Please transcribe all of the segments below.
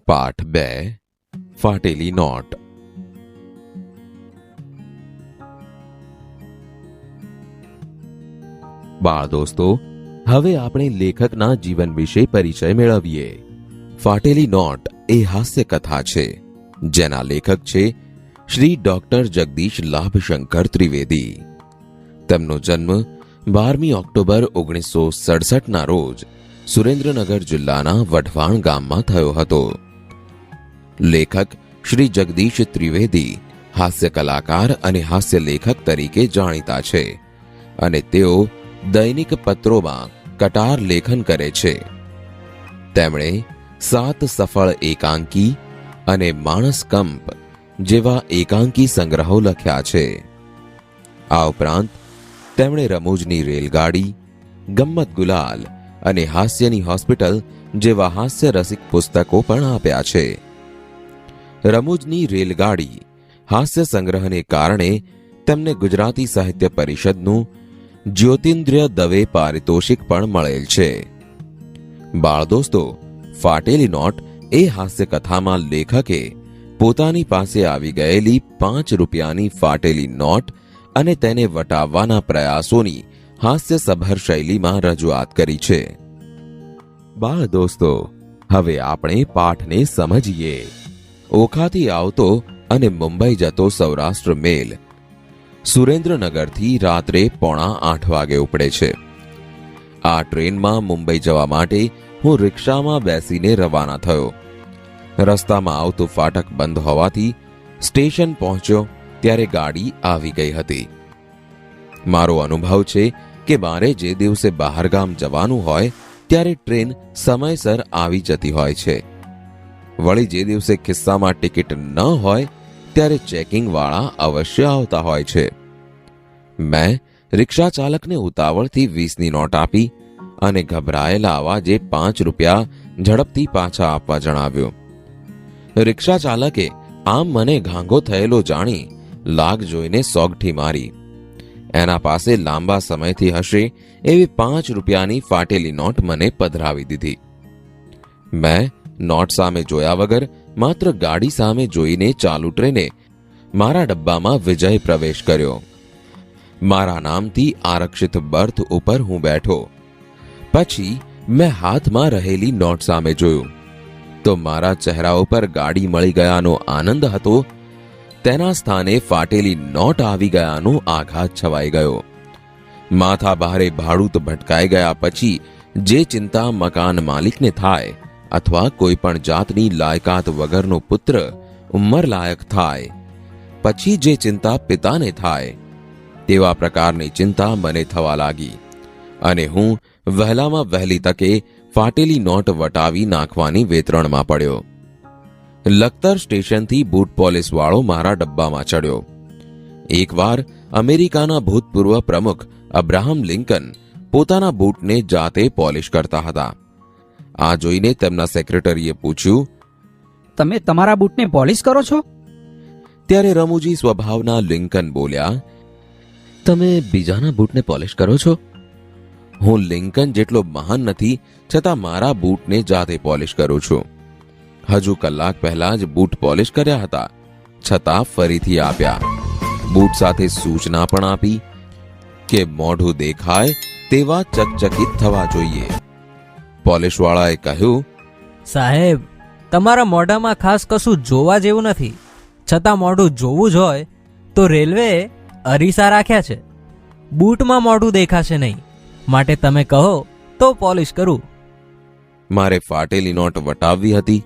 પાઠ 2 ફાટેલી નોટ. બાળ દોસ્તો, હવે આપણે લેખકના જીવન વિશે પરિચય મેળવીએ. ફાટેલી નોટ એ હાસ્ય કથા છે જેના લેખક છે શ્રી ડોક્ટર જગદીશ લાભશંકર ત્રિવેદી. તેમનો જન્મ 12મી ઓક્ટોબર 1967ના રોજ સુરેન્દ્રનગર જિલ્લાના વઢવાણ ગામમાં થયો હતો. લેખક શ્રી જગદીશ ત્રિવેદી હાસ્ય કલાકાર અને હાસ્ય લેખક તરીકે જાણીતા છે અને તેઓ દૈનિક પત્રોમાં કટાર લેખન કરે છે. તેમણે 7 સફળ એકાંકી અને માણસ કંપ જેવા એકાંકી સંગ્રહો લખ્યા છે. આ ઉપરાંત તેમણે રમૂજની રેલગાડી, ગમ્મત ગુલાલ અને હાસ્યની હોસ્પિટલ જેવા હાસ્ય રસિક પુસ્તકો પણ આપ્યા છે. રમૂજની રેલગાડી હાસ્ય સંગ્રહને કારણે તેમને ગુજરાતી સાહિત્ય પરિષદનું જ્યોતિન્દ્ર દવે પારિતોષિક પણ મળેલ છે. બાળ દોસ્તો, ફાટેલી નોટ એ હાસ્ય કથામાં લેખકે પોતાની પાસે આવી ગયેલી 5 રૂપિયાની ફાટેલી નોટ અને તેને વટાવવાના પ્રયાસોની હાસ્યસભર શૈલીમાં રજૂઆત કરી છે. બાળ દોસ્તો, હવે આપણે પાઠને સમજીએ. ઓખાથી આવતો અને મુંબઈ જતો સૌરાષ્ટ્ર મેલ સુરેન્દ્રનગરથી રાત્રે 7:45 વાગે ઉપડે છે. આ ટ્રેનમાં મુંબઈ જવા માટે હું રિક્ષામાં બેસીને રવાના થયો. રસ્તામાં આવતું ફાટક બંધ હોવાથી સ્ટેશન પહોંચ્યો ત્યારે ગાડી આવી ગઈ હતી. મારો અનુભવ છે કે મારે જે દિવસે બહારગામ જવાનું હોય ત્યારે ટ્રેન સમયસર આવી જતી હોય છે. વળી જે દિવસે ખિસ્સામાં ટિકિટ ન હોય ત્યારે ચેકિંગ વાળા અવશ્ય આવતા હોય છે. મેં રિક્ષા ચાલકને ઉતાવળથી 20ની નોટ આપી અને ગભરાયેલા અવાજે 5 રૂપિયા ઝડપથી પાછા આપવા જણાવ્યું. રિક્ષા ચાલકે આમ મને ઘાંગો થયેલો જાણી લાગ જોઈને સોગઠી મારી. એના પાસે લાંબા સમયથી હશે એવી 5 રૂપિયાની ફાટેલી નોટ મને પધરાવી દીધી. મેં નોટ સામે જોયા વગર માત્ર ગાડી સામે જોઈને ચાલુ ટ્રેને મારા ડબ્બામાં વિજય પ્રવેશ કર્યો. મારા નામથી આરક્ષિત બર્થ ઉપર હું બેઠો. પછી મેં હાથમાં રહેલી નોટ સામે જોયું તો મારા ચહેરા ઉપર ગાડી મળી ગયાનો આનંદ હતો, તેના સ્થાને ફાટેલી નોટ આવી ગયાનો આઘાત છવાઈ ગયો. માથા ભારે ભાડૂત ભટકાઈ ગયા પછી જે ચિંતા મકાન માલિકને થાય અથવા કોઈ પણ જાતની લાયકાત વગરનો પુત્ર ઉંમર લાયક થાય પછી જે ચિંતા પિતાને થાય તેવા પ્રકારની ચિંતા મને થવા લાગી અને હું વહેલામાં વહેલી તકે ફાટેલી નોટ વટાવી નાખવાની વેતરણમાં પડ્યો. લખતર સ્ટેશનથી બૂટ પોલીસ વાળો મારા ડબ્બામાં ચડ્યો. એકવાર અમેરિકાના ભૂતપૂર્વ પ્રમુખ અબ્રાહમ લિંકન પોતાના બૂટને જાતે પોલિશ કરતા હતા. આ જોઈને તેમના સેક્રેટરીએ પૂછ્યું, તમે તમારા બૂટને પોલિશ કરો છો? ત્યારે રમૂજી સ્વભાવના લિંકન બોલ્યા, તમે બીજાના બૂટને પોલિશ કરો છો? હું લિંકન જેટલો મહાન નથી, છતાં મારા બૂટને જાતે પોલિશ કરું છું. હજુ કલાક પહેલા જ બૂટ પોલિશ કર્યા હતા, છતાં ફરીથી આપ્યા. બૂટ સાથે સૂચના પણ આપી કે મોઢું દેખાય તેવા ચકચકિત થવા જોઈએ. પોલિશવાળાએ કહ્યું, સાહેબ, તમારા મોઢામાં ખાસ કશું જોવા જેવું નથી, છતાં મોઢું જોવું જ હોય તો રેલવેએ અરીસા રાખ્યા છે. બૂટમાં મોઢું દેખાશે નહીં, માટે તમે કહો તો પોલિશ કરું. મારે ફાટેલી નોટ વટાવવી હતી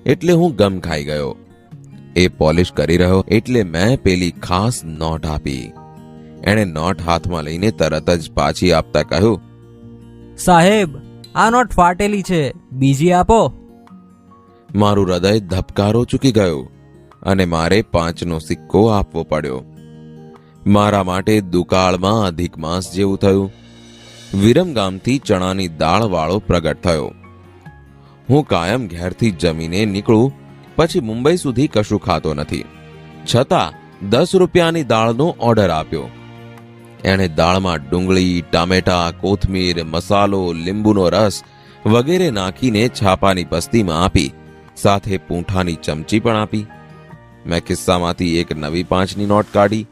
એટલે હું ગમ ખાઈ ગયો. એ પોલિશ કરી રહ્યો એટલે મેં પેલી ખાસ નોટ આપી. એણે નોટ હાથમાં લઈને તરત જ પાછી આપતા કહ્યું, સાહેબ, આ નોટ ફાટેલી છે, બીજી આપો. મારું હૃદય ધબકારો ચૂકી ગયું અને મારે 5નો સિક્કો આપવો પડ્યો. મારા માટે દુકાળમાં અધિક માસ જેવું થયું. વિરમગામથી ચણાની દાળ વાળો પ્રગટ થયો. હું કાયમ ઘેરથી જમીને નીકળું પછી મુંબઈ સુધી કશું ખાતો નથી, છતાં 10 રૂપિયાની દાળનો ઓર્ડર આપ્યો. એણે દાળમાં ડુંગળી, ટામેટા, કોથમીર, મસાલો, લીંબુનો રસ વગેરે નાખીને છાપાની પસ્તીમાં આપી સાથે પૂંઠાની ચમચી પણ આપી. મેં ખિસ્સામાંથી એક નવી 5ની નોટ કાઢી.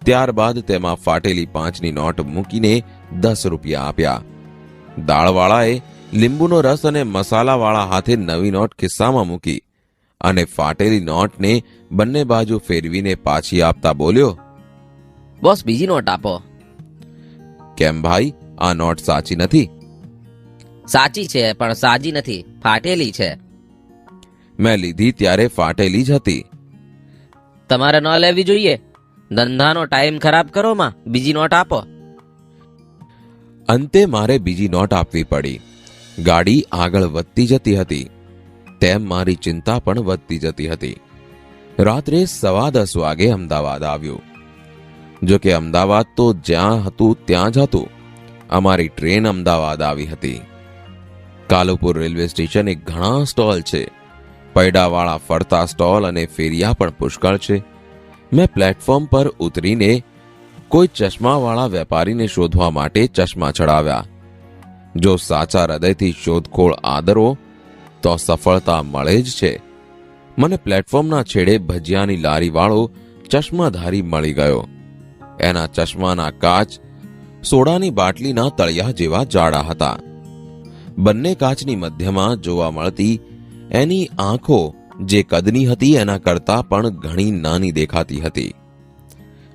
ત્યારબાદ તેમાં ફાટેલી 5ની નોટ મૂકીને 10 રૂપિયા આપ્યા. દાળવાળાએ લીંબુનો રસ અને મસાલાવાળા હાથે નવી નોટ ખિસ્સામાં મૂકી અને ફાટેલી નોટને બંને બાજુ ફેરવીને પાછી આપતા બોલ્યો, બોસ બીજી નોટ આપો. કેમ ભાઈ, આ નોટ સાચી નથી? સાચી છે પણ સાજી નથી, ફાટેલી છે. મેં લીધી ત્યારે ફાટેલી જ હતી. તમારે ન લેવી જોઈએ. ધંધાનો ટાઈમ ખરાબ કરો માં, બીજી નોટ આપો. અંતે મારે બીજી નોટ આપવી પડી. ગાડી આગળ વધતી જતી હતી તેમ મારી ચિંતા પણ વધતી જતી હતી. રાત્રે 10:15 વાગે અમદાવાદ આવ્યું. જો કે અમદાવાદ તો જ્યાં હતું ત્યાં જ હતું. અમારી ટ્રેન અમદાવાદ આવી હતી. કાલુપુર રેલવે સ્ટેશને ઘણા સ્ટોલ છે. પૈડાવાળા ફરતા સ્ટોલ અને ફેરિયા પણ પુષ્કળ છે. મેં પ્લેટફોર્મ પર ઉતરીને કોઈ ચશ્માવાળા વેપારીને શોધવા માટે ચશ્મા ચડાવ્યા. જો સાચા હૃદયથી શોધખોળ આદરો તો સફળતા મળે જ છે. મને પ્લેટફોર્મના છેડે ભજીયાની લારીવાળો ચશ્માધારી મળી ગયો. એના ચશ્માના કાચ સોડાની બાટલીના તળિયા જેવા જાડા હતા. બંને કાચની મધ્યમાં જોવા મળતી એની આંખો જે કદની હતી એના કરતાં પણ ઘણી નાની દેખાતી હતી.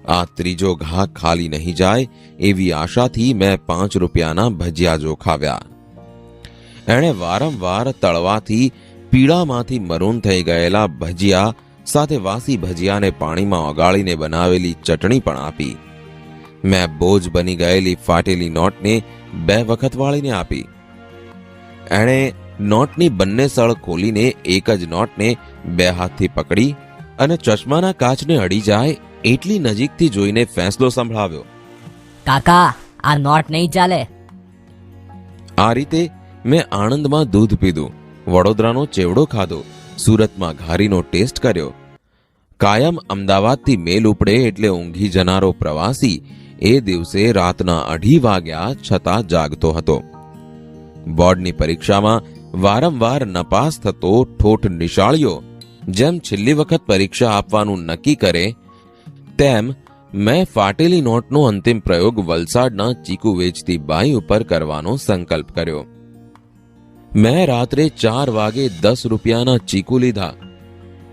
આ ત્રીજો ઘા ખાલી નહીં જાય એવી આશાથી મેં 5 રૂપિયાના ભજીયા જોખાવ્યા. એણે વારંવાર તળવાથી પીળામાંથી મરૂન થઈ ગયેલા ભજીયા સાથે વાસી ભજીયાને પાણીમાં ઓગાળીને બનાવેલી ચટણી પણ આપી. મેં બોજ બની ગયેલી ફાટેલી નોટને 2 વખત વાળીને આપી. એણે નોટની બંને સળ ખોલીને એક જ નોટને 2 હાથથી પકડી અને ચશ્માના કાચને અડી જાય એટલી નજીકથી જોઈને ફેંસલો સંભળાવ્યો, કાકા આ નોટ નહીં ચાલે. આ રીતે મેં આણંદમાં દૂધ પીધું, વડોદરાનો ચેવડો ખાધો, સુરતમાં ઘારીનો ટેસ્ટ કર્યો. કાયમ અમદાવાદથી મેલ ઉપડે એટલે ઊંઘી જનારો પ્રવાસી એ દિવસે રાતના 2:30 વાગ્યા છતાં જાગતો હતો. બોર્ડની પરીક્ષામાં વારંવાર નપાસ થતો ઠોઠ નિશાળીઓ જેમ છેલ્લી વખત પરીક્ષા આપવાનું નક્કી કરે તેમ મેં ફાટેલી નોટનો અંતિમ પ્રયોગ વલસાડના ચીકુ વેચતી બાઈ ઉપર કરવાનો સંકલ્પ કર્યો. મેં રાત્રે 4 વાગે 10 રૂપિયાના ચીકુ લીધા.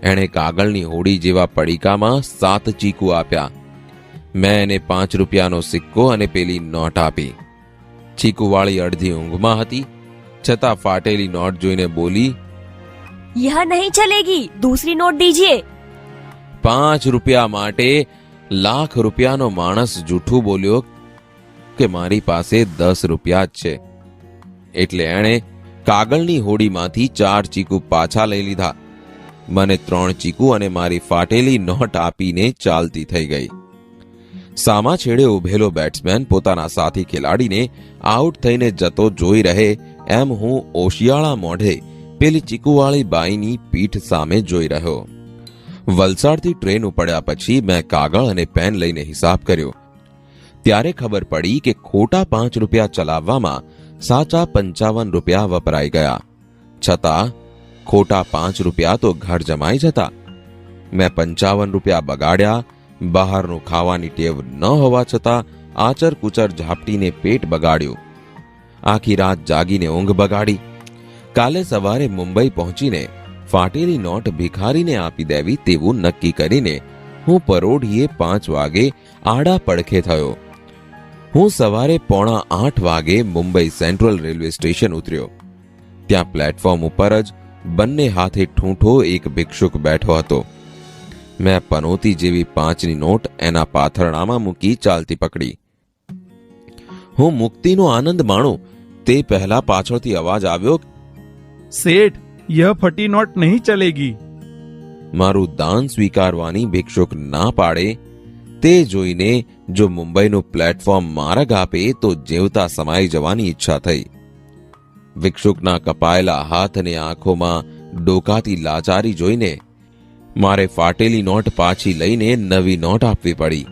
એણે કાગળની હોડી જેવા પડીકામાં 7 ચીકુ આપ્યા. મેં એને 5 રૂપિયાનો સિક્કો અને પેલી નોટ આપી. ચીકુવાળી અડધી ઊંઘમાં હતી છતાં ફાટેલી નોટ જોઈને બોલી, यह नहीं चलेगी, दूसरी नोट दीजिए. 5 રૂપિયા માટે લાખ રૂપિયાનો માણસ જૂઠું બોલ્યો કે મારી પાસે 10 રૂપિયા જ છે. એટલે એણે કાગળની હોડીમાંથી 4 ચીકુ પાછા લઈ લીધા. મને 3 ચીકુ અને મારી ફાટેલી નોટ આપીને ચાલતી થઈ ગઈ. સામા છેડે ઉભેલો બેટ્સમેન પોતાના સાથી ખેલાડીને આઉટ થઈને જતો જોઈ રહે એમ હું ઓશિયાળા મોઢે પેલી ચીકુવાળી બાઈની પીઠ સામે જોઈ રહ્યો. વલસાડથી ટ્રેન ઉપડ્યા પછી મેં કાગળ અને પેન લઈને હિસાબ કર્યો. ત્યારે ખબર પડી કે ખોટા 5 રૂપિયા ચલાવવામાં સાચા 55 રૂપિયા વપરાઈ ગયા. છતાં ખોટા 5 રૂપિયા તો ઘર જમાઈ જતા. મેં 55 રૂપિયા બગાડ્યા. બહારનું ખાવાની ટેવ ન હોવા છતાં આચર કુચર ઝાપટીને પેટ બગાડ્યું. આખી રાત જાગીને ઊંઘ બગાડી. કાલે સવારે મુંબઈ પહોંચીને ફાટેલી નોટ ભિખારીને આપી દેવી તેવું નક્કી કરીને હું પરોઢીએ 5 વાગે આડા પડખે થયો. હું સવારે 7:45 વાગે મુંબઈ સેન્ટ્રલ રેલવે સ્ટેશન ઉતર્યો. ત્યાં પ્લેટફોર્મ ઉપર જ બંને હાથે ઠૂંઠો એક ભિક્ષુક બેઠો હતો. મેં પનોતી જેવી 5ની નોટ એના પાથરણામાં મૂકી ચાલતી પકડી. હું મુક્તિનો આનંદ માણું તે પહેલા પાછળથી અવાજ આવ્યો, सेठ यह फटी नोट नहीं चलेगी. મારું દાન સ્વીકારવાની ભિક્ષુક ના પાડે તે જોઈને જો મુંબઈનું પ્લેટફોર્મ માર્ગ આપે તો જેવતા સમાઈ જવાની ઈચ્છા થઈ. ભિક્ષુકના કપાયેલા હાથ અને આંખોમાં ડોકાતી લાચારી જોઈને મારે ફાટેલી નોટ પાછી લઈને નવી નોટ આપવી પડી.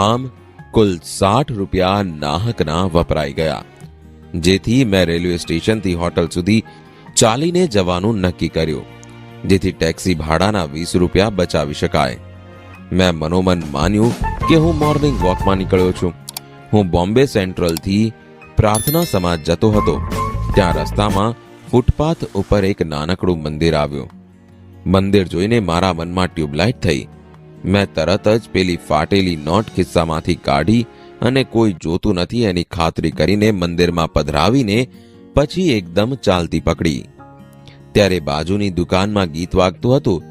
આમ કુલ 60 રૂપિયા નાહકના વપરાઈ ગયા. જેથી મેં રેલવે સ્ટેશનથી હોટલ સુધી ચાલીને જવાનું નક્કી કર્યું. જેથી ટેક્સી ભાડાના 20 રૂપિયા બચાવી શકાય. મેં મનોમન માન્યું કે હું મોર્નિંગ વોકમાં નીકળ્યો છું. હું બોમ્બે સેન્ટ્રલથી પ્રાર્થના સમાજ જતો હતો. ત્યાં રસ્તામાં ફૂટપાથ ઉપર એક નાનકડું મંદિર આવ્યું. મંદિર જોઈને મારા મનમાં ટ્યુબલાઇટ થઈ. મેં તરત જ પેલી ફાટેલી નોટ ખિસ્સામાંથી કાઢી અને કોઈ જોતું નથી એની ખાતરી કરીને મંદિરમાં પધરાવીને પછી એકદમ ચાલતી પકડી. ત્યારે બાજુની દુકાનમાં ગીત વાગતું હતું